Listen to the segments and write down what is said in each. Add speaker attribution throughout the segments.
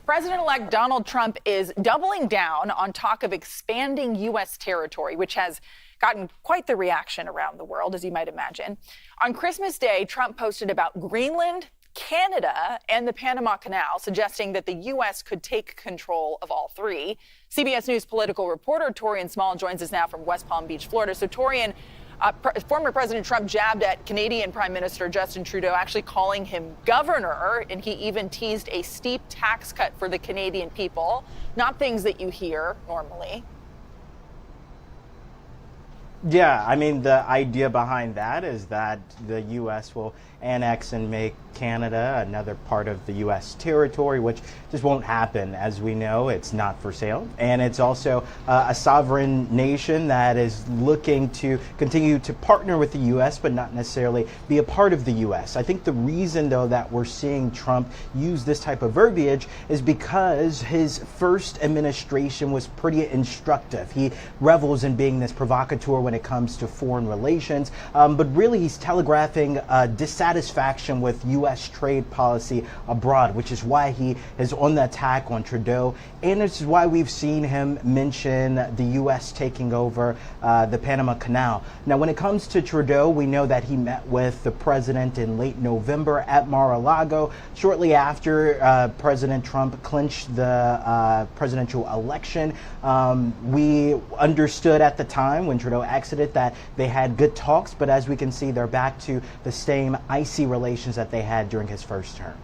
Speaker 1: President-elect Donald Trump is doubling down on talk of expanding U.S. territory, which has gotten quite the reaction around the world, as you might imagine. On Christmas Day, Trump posted about Greenland, Canada, and the Panama Canal, suggesting that the U.S. could take control of all three. CBS News political reporter Torian Small joins us now from West Palm Beach, Florida. So, Torian, former President Trump jabbed at Canadian Prime Minister Justin Trudeau, actually calling him governor, and he even teased a steep tax cut for the Canadian people. Not things that you hear normally.
Speaker 2: Yeah, I mean, the idea behind that is that the U.S. will annex and make Canada another part of the U.S. territory, which just won't happen. As we know, it's not for sale. And it's also a sovereign nation that is looking to continue to partner with the U.S., but not necessarily be a part of the U.S. I think the reason, though, that we're seeing Trump use this type of verbiage is because his first administration was pretty instructive. He revels in being this provocateur when it comes to foreign relations, but really he's telegraphing dissatisfaction with U.S. trade policy abroad, which is why he is on the attack on Trudeau, and this is why we've seen him mention the U.S. taking over the Panama Canal. Now, when it comes to Trudeau, we know that he met with the president in late November at Mar-a-Lago, shortly after President Trump clinched the presidential election. We understood at the time when Trudeau exited that they had good talks, but as we can see, they're back to the same icy relations that they had during his first term.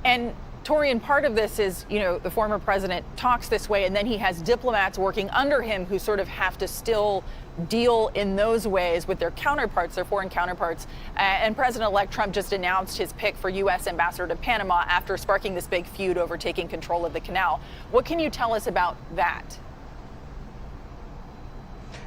Speaker 1: And Torian, part of this is, the former president talks this way, and then he has diplomats working under him who sort of have to still deal in those ways with their counterparts, their foreign counterparts. And President-elect Trump just announced his pick for U.S. ambassador to Panama after sparking this big feud over taking control of the canal. What can you tell us about that?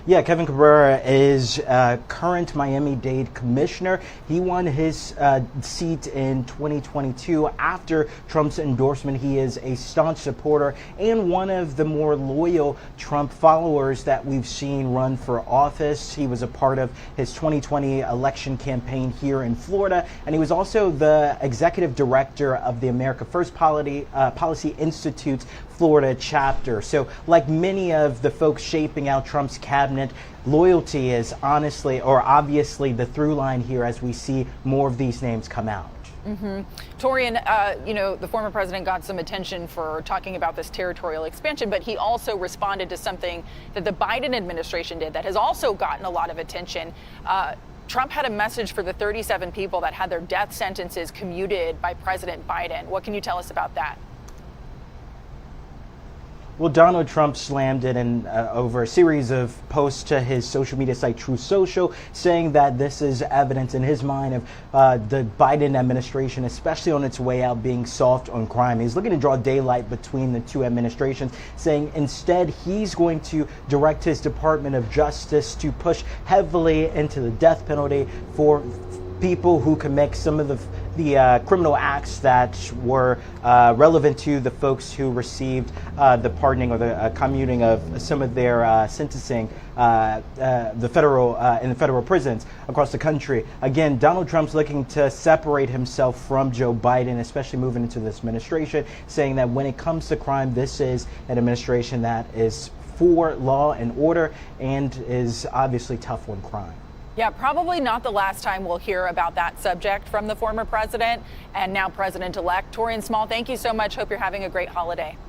Speaker 2: Yeah, Kevin Cabrera is current Miami-Dade commissioner. He won his seat in 2022 after Trump's endorsement. He is a staunch supporter and one of the more loyal Trump followers that we've seen run for office. He was a part of his 2020 election campaign here in Florida, and he was also the executive director of the America First Policy Institute's Florida chapter. So like many of the folks shaping out Trump's cabinet, loyalty is obviously the through line here as we see more of these names come out. Torian, the former president got some attention for talking about this territorial expansion, but he also responded to something that the Biden administration did that has also gotten a lot of attention. Trump had a message for the 37 people that had their death sentences commuted by President Biden. What can you tell us about that? Well, Donald Trump slammed it over a series of posts to his social media site, Truth Social, saying that this is evidence in his mind of the Biden administration, especially on its way out, being soft on crime. He's looking to draw daylight between the two administrations, saying instead he's going to direct his Department of Justice to push heavily into the death penalty for people who commit some of the criminal acts that were relevant to the folks who received the pardoning or the commuting of some of their sentencing in the federal prisons across the country. Again, Donald Trump's looking to separate himself from Joe Biden, especially moving into this administration, saying that when it comes to crime, this is an administration that is for law and order and is obviously tough on crime. Yeah, probably not the last time we'll hear about that subject from the former president and now president-elect. Torian Small, thank you so much. Hope you're having a great holiday.